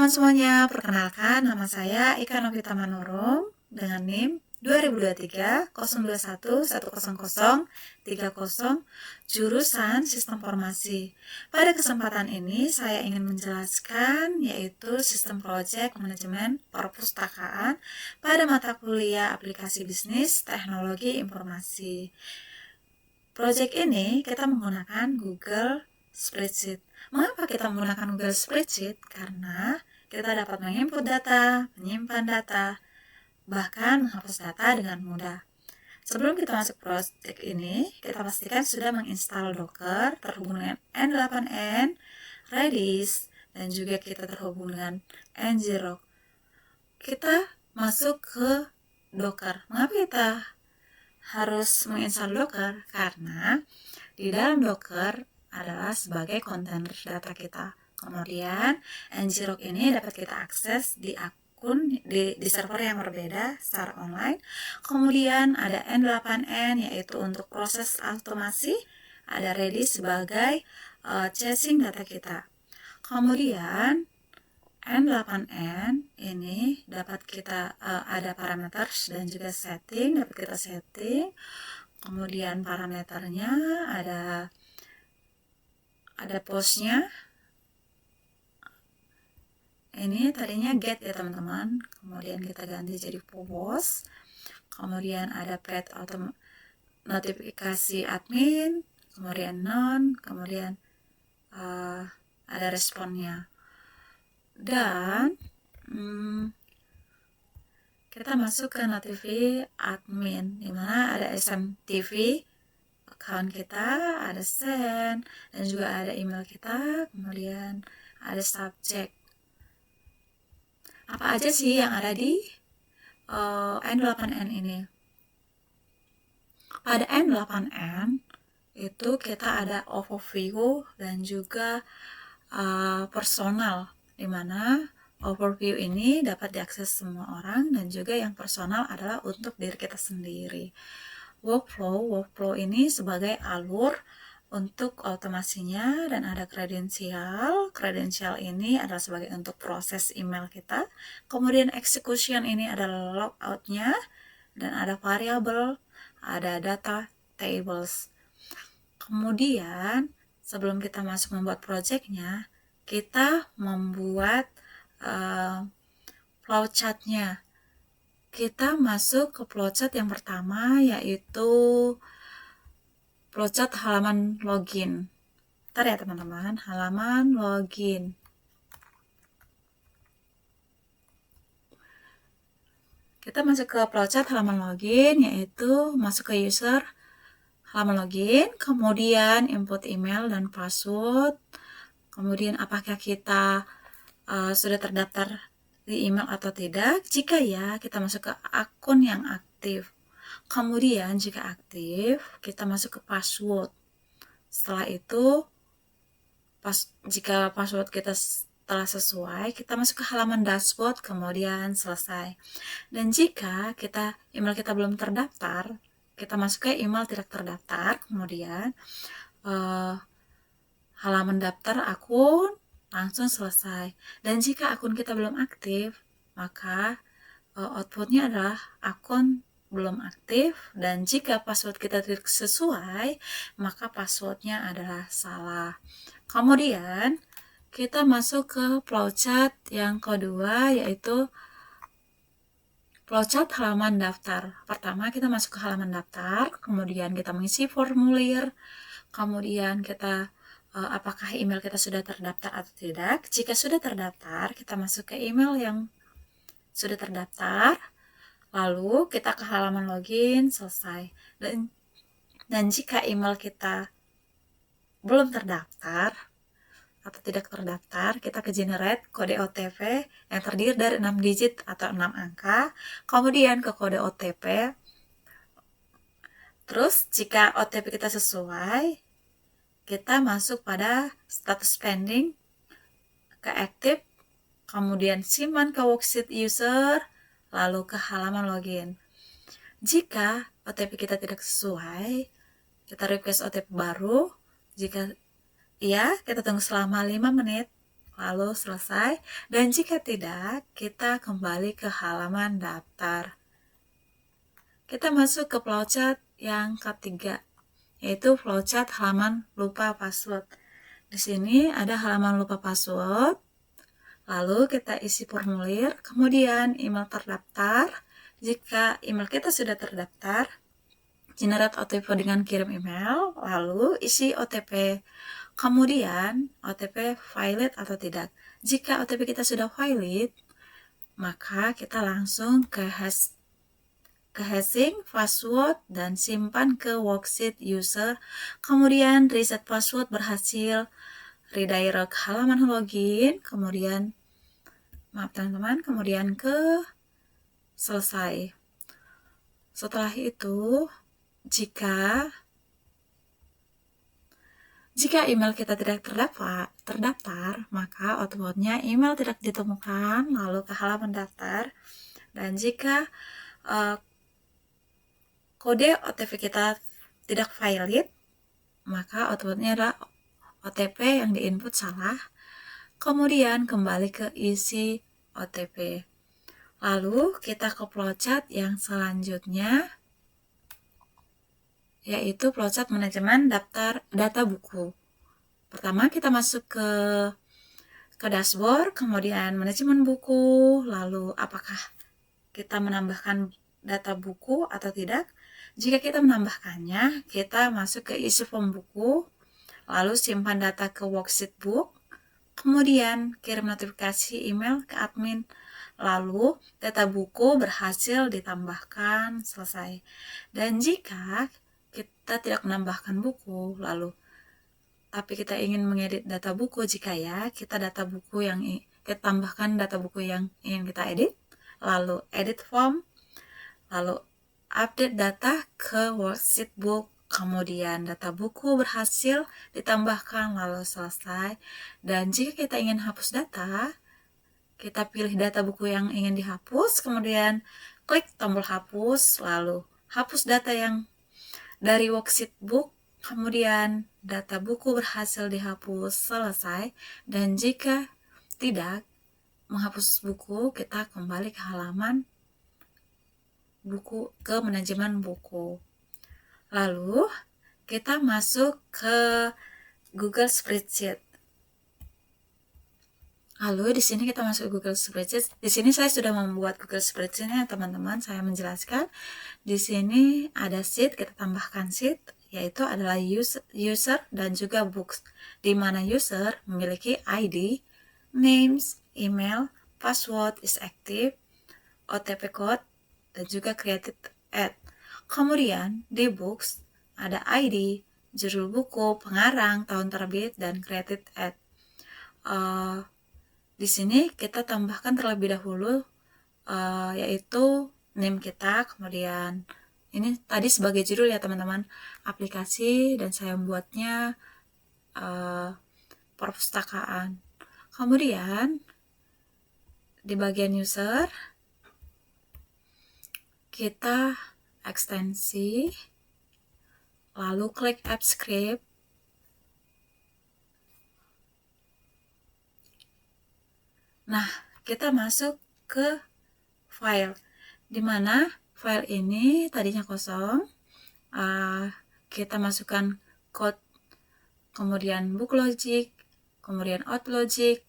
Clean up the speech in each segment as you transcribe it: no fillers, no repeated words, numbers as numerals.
teman-teman semuanya, perkenalkan nama saya Ika Novita Manurung dengan NIM 2023-021-100-30 jurusan Sistem Informasi. Pada kesempatan ini saya ingin menjelaskan yaitu Sistem Project Manajemen Perpustakaan pada mata kuliah Aplikasi Bisnis Teknologi Informasi. Project ini kita menggunakan Google Spreadsheet. Mengapa kita menggunakan Google Spreadsheet? Karena kita dapat menginput data, menyimpan data, bahkan menghapus data dengan mudah. Sebelum kita masuk project ini, kita pastikan sudah menginstal Docker, terhubung dengan N8N, Redis, dan juga kita terhubung dengan Ngrok. Kita masuk ke Docker. Mengapa kita harus menginstal Docker? Karena di dalam Docker adalah sebagai kontainer data kita. Kemudian Ngrok ini dapat kita akses di akun di server yang berbeda secara online. Kemudian ada N8N yaitu untuk proses automasi, ada Redis sebagai chasing data kita. Kemudian N8N ini dapat kita ada parameters dan juga setting, dapat kita setting. Kemudian parameternya ada postnya. Ini tadinya get ya teman-teman, kemudian kita ganti jadi post. Kemudian ada pet atau notifikasi admin, kemudian none, kemudian ada responnya. Dan kita masuk ke notifikasi admin, dimana ada SMTV account kita, ada send, dan juga ada email kita, kemudian ada subject. Apa aja sih yang ada di N8N ini? Pada N8N itu kita ada overview dan juga personal, dimana overview ini dapat diakses semua orang dan juga yang personal adalah untuk diri kita sendiri. Workflow ini sebagai alur untuk otomasinya, dan ada kredensial. Kredensial ini adalah sebagai untuk proses email kita. Kemudian execution ini adalah logoutnya, dan ada variable, ada data tables. Kemudian sebelum kita masuk membuat projectnya, kita membuat flowchartnya. Kita masuk ke flowchart yang pertama, yaitu flowchart halaman login. Bentar ya teman-teman, halaman login. Kita masuk ke flowchart halaman login, yaitu masuk ke user, halaman login, kemudian input email dan password, kemudian apakah kita sudah terdaftar di email atau tidak. Jika ya, kita masuk ke akun yang aktif. Kemudian jika aktif, kita masuk ke password. Setelah itu, jika password kita telah sesuai, kita masuk ke halaman dashboard, kemudian selesai. Dan jika email kita belum terdaftar, kita masuk ke email tidak terdaftar, kemudian halaman daftar akun, langsung selesai. Dan jika akun kita belum aktif, maka outputnya adalah akun belum aktif, dan jika password kita tidak sesuai, maka passwordnya adalah salah. Kemudian kita masuk ke flowchart yang kedua, yaitu flowchart halaman daftar. Pertama kita masuk ke halaman daftar, kemudian kita mengisi formulir, kemudian kita apakah email kita sudah terdaftar atau tidak. Jika sudah terdaftar, kita masuk ke email yang sudah terdaftar, lalu kita ke halaman login, selesai. Dan jika email kita belum terdaftar atau tidak terdaftar, kita ke generate kode OTP yang terdiri dari 6 digit atau 6 angka, kemudian ke kode OTP. Terus jika OTP kita sesuai, kita masuk pada status pending, ke active, kemudian simpan ke worksheet user, lalu ke halaman login. Jika OTP kita tidak sesuai, kita request OTP baru. Jika iya, kita tunggu selama 5 menit. lalu selesai. Dan jika tidak, kita kembali ke halaman daftar. Kita masuk ke flowchart yang ketiga, yaitu flowchart halaman lupa password. Di sini ada halaman lupa password, lalu kita isi formulir, kemudian email terdaftar. Jika email kita sudah terdaftar, generate OTP dengan kirim email, lalu isi OTP. Kemudian OTP valid atau tidak. Jika OTP kita sudah valid, maka kita langsung ke hashing password dan simpan ke worksheet user. Kemudian reset password berhasil, redirect halaman login, kemudian maaf teman-teman, kemudian ke selesai. Setelah itu, jika email kita tidak terdaftar, maka outputnya email tidak ditemukan, lalu ke halaman daftar. Dan jika kode OTP kita tidak valid, maka outputnya adalah OTP yang diinput salah. Kemudian kembali ke isi OTP. Lalu kita ke flowchart yang selanjutnya, yaitu flowchart manajemen data buku. Pertama kita masuk ke dashboard, kemudian manajemen buku, lalu apakah kita menambahkan data buku atau tidak. Jika kita menambahkannya, kita masuk ke isi form buku, lalu simpan data ke worksheet book, kemudian kirim notifikasi email ke admin, lalu data buku berhasil ditambahkan, selesai. Dan jika kita tidak menambahkan buku, tapi kita ingin mengedit data buku, jika ya, kita tambahkan data buku yang ingin kita edit, lalu edit form, lalu update data ke worksheet book, kemudian data buku berhasil ditambahkan, lalu selesai. Dan jika kita ingin hapus data, kita pilih data buku yang ingin dihapus, kemudian klik tombol hapus, lalu hapus data yang dari worksheet book, kemudian data buku berhasil dihapus, selesai. Dan jika tidak menghapus buku, kita kembali ke halaman buku, ke manajemen buku. Lalu kita masuk ke Google Spreadsheet. Lalu di sini kita masuk Google Spreadsheet. Di sini saya sudah membuat Google Spreadsheet-nya, teman-teman. Saya menjelaskan. Di sini ada sheet, kita tambahkan sheet, yaitu adalah user dan juga books, di mana user memiliki ID, names, email, password is active, OTP code, dan juga created ad. Kemudian di books ada ID, judul buku, pengarang, tahun terbit, dan created ad. Di sini kita tambahkan terlebih dahulu yaitu name kita, kemudian ini tadi sebagai judul ya teman-teman, aplikasi, dan saya membuatnya perpustakaan. Kemudian di bagian user kita ekstensi, lalu klik App Script, nah kita masuk ke file, dimana file ini tadinya kosong. Kita masukkan code, kemudian book logic, kemudian out logic,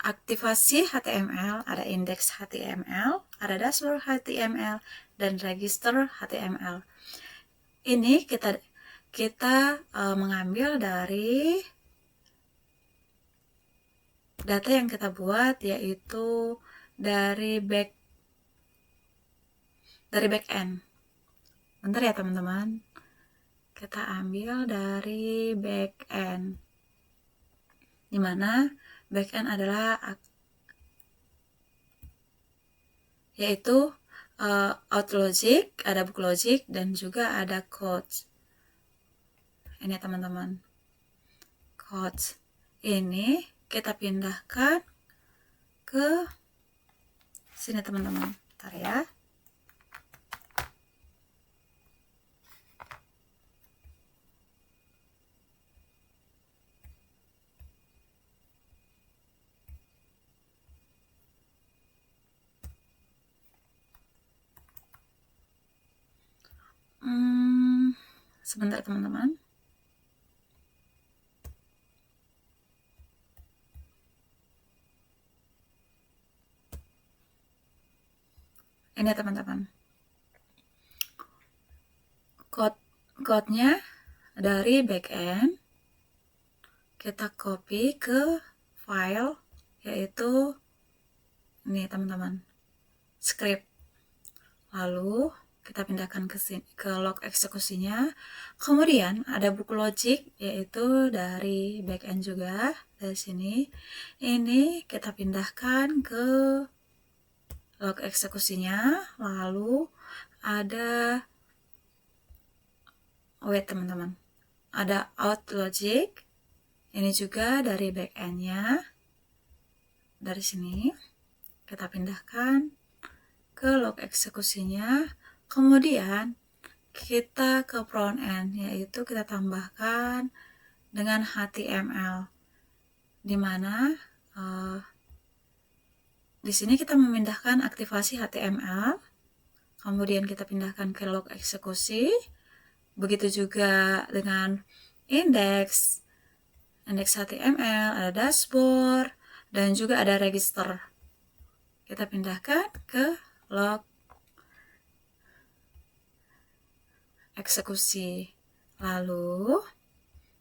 aktivasi HTML, ada index HTML, ada dashboard HTML, dan register HTML. Ini kita mengambil dari data yang kita buat, yaitu dari backend. Bentar ya teman-teman, kita ambil dari backend, dimana backend adalah yaitu out logic, ada book logic, dan juga ada code. Ini teman-teman, code ini kita pindahkan ke sini teman-teman. Bentar ya. Sebentar teman-teman. Ini teman-teman. Code-nya dari backend kita copy ke file, yaitu ini teman-teman, script. Lalu kita pindahkan ke sini, ke log eksekusinya. Kemudian ada buku logic, yaitu dari backend juga, dari sini. Ini kita pindahkan ke log eksekusinya. Lalu ada teman-teman, ada out logic, ini juga dari backendnya. Dari sini kita pindahkan ke log eksekusinya. Kemudian kita ke front end, yaitu kita tambahkan dengan HTML, dimana di sini kita memindahkan aktivasi HTML. Kemudian kita pindahkan ke log eksekusi. Begitu juga dengan index HTML, ada dashboard, dan juga ada register. Kita pindahkan ke log eksekusi. Lalu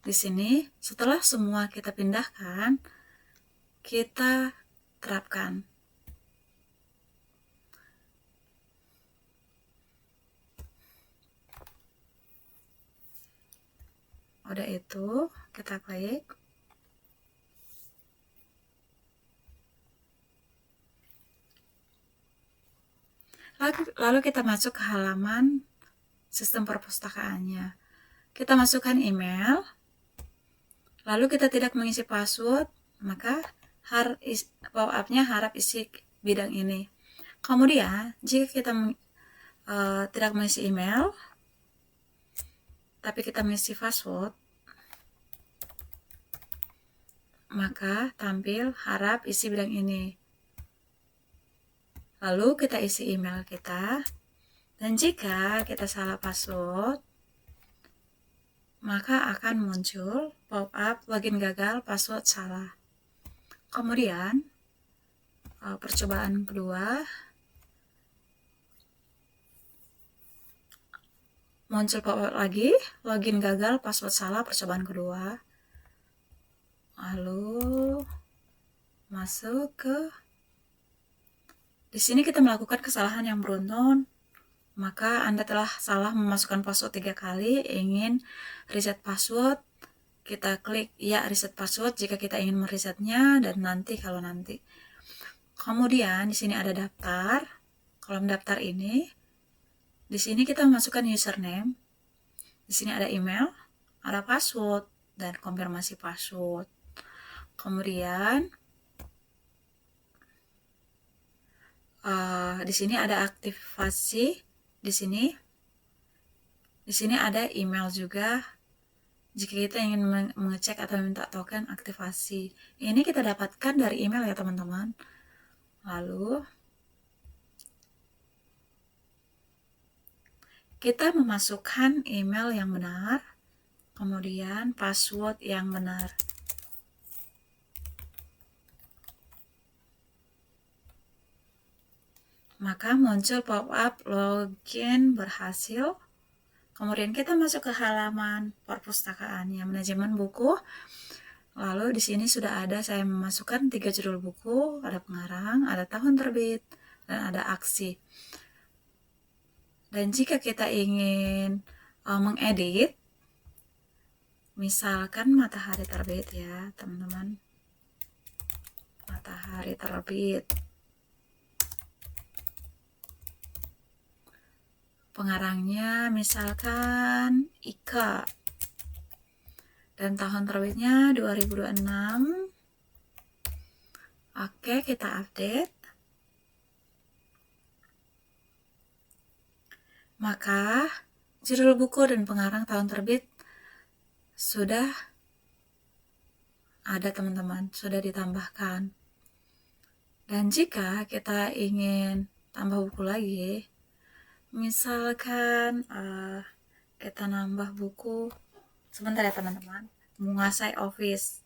di sini setelah semua kita pindahkan, kita terapkan. Udah itu, kita klik. Lalu kita masuk ke halaman sistem perpustakaannya. Kita masukkan email. Lalu kita tidak mengisi password, maka pop-up-nya harap isi bidang ini. Kemudian, jika kita tidak mengisi email, tapi kita mengisi password, maka tampil harap isi bidang ini. Lalu kita isi email kita, dan jika kita salah password, maka akan muncul pop-up login gagal, password salah. Kemudian percobaan kedua, muncul pop-up lagi, login gagal, password salah, percobaan kedua. Lalu masuk ke di sini kita melakukan kesalahan yang beruntun, maka Anda telah salah memasukkan password 3 kali. Ingin reset password, kita klik ya reset password jika kita ingin meresetnya, dan nanti kalau nanti. Kemudian di sini ada daftar, kolom daftar ini. Di sini kita memasukkan username. Di sini ada email, ada password, dan konfirmasi password. Kemudian di sini ada aktivasi. Di sini ada email juga. Jika kita ingin mengecek atau minta token aktivasi, ini kita dapatkan dari email ya teman-teman. Lalu kita memasukkan email yang benar, kemudian password yang benar. Maka muncul pop-up login berhasil. Kemudian kita masuk ke halaman perpustakaannya, manajemen buku. Lalu di sini sudah ada, saya memasukkan 3 judul buku, ada pengarang, ada tahun terbit, dan ada aksi. Dan jika kita ingin mengedit, misalkan matahari terbit ya teman-teman, matahari terbit. Pengarangnya misalkan Ika, dan tahun terbitnya 2026. Oke, kita update. Maka judul buku dan pengarang tahun terbit sudah ada teman-teman, sudah ditambahkan. Dan jika kita ingin tambah buku lagi, Misalkan kita nambah buku, sebentar ya teman-teman, menguasai Office.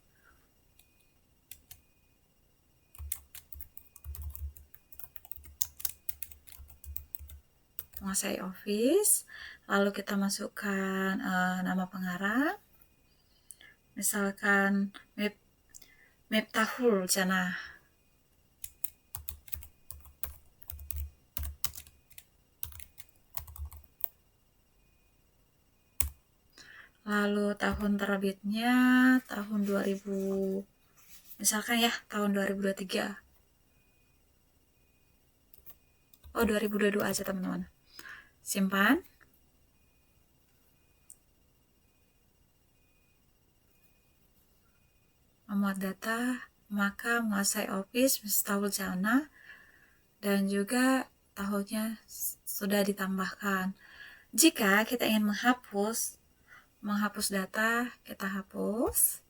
Menguasai Office, lalu kita masukkan nama pengarang, misalkan Miftahul Janah. Lalu tahun terbitnya tahun 2000, misalkan ya tahun 2023. Oh, 2022 aja teman-teman. Simpan. Memuat data, maka menguasai Office Miftahul Janah, dan juga tahunnya sudah ditambahkan. Jika kita ingin menghapus data, kita hapus.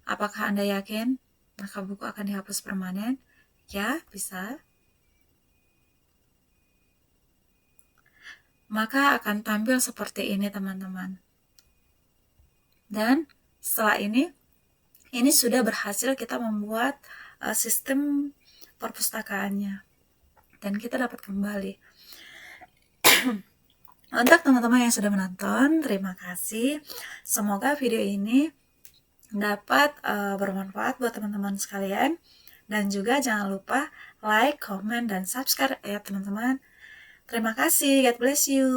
Apakah Anda yakin maka buku akan dihapus permanen? Ya, bisa. Maka akan tampil seperti ini teman-teman. Dan setelah ini sudah berhasil kita membuat sistem perpustakaannya. Dan kita dapat kembali. Untuk teman-teman yang sudah menonton, terima kasih. Semoga video ini dapat bermanfaat buat teman-teman sekalian. Dan juga jangan lupa like, comment, dan subscribe ya teman-teman. Terima kasih. God bless you.